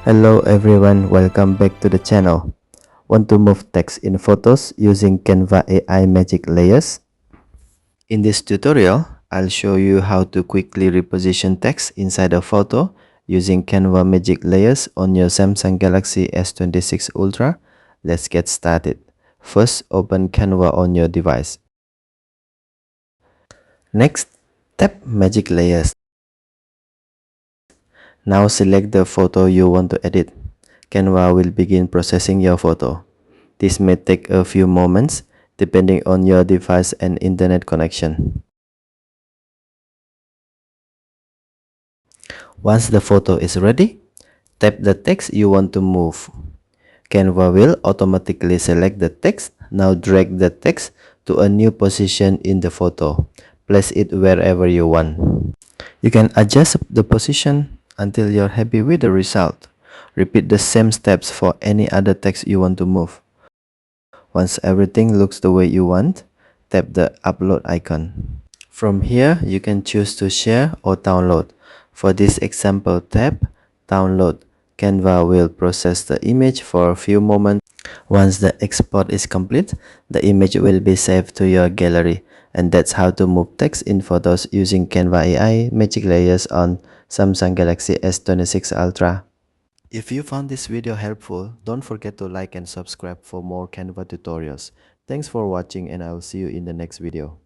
Hello everyone, welcome back to the channel. Want to move text in photos using Canva AI Magic Layers? In this tutorial, I'll show you how to quickly reposition text inside a photo using Canva Magic Layers on your Samsung Galaxy S26 Ultra. Let's get started. First, open Canva on your device. Next, tap Magic Layers. Now select the photo you want to edit. Canva will begin processing your photo. This may take a few moments depending on your device and internet connection. Once the photo is ready, tap the text you want to move. Canva will automatically select the text. Now drag the text to a new position in the photo. Place it wherever you want. You can adjust the position until you're happy with the result. Repeat the same steps for any other text you want to move. Once everything looks the way you want, tap the upload icon. From here, you can choose to share or download. For this example, tap download. Canva will process the image for a few moments. Once the export is complete, the image will be saved to your gallery. And that's how to move text in photos using Canva AI Magic Layers on Samsung Galaxy S26 Ultra. If you found this video helpful, don't forget to like and subscribe for more Canva tutorials. Thanks for watching and I will see you in the next video.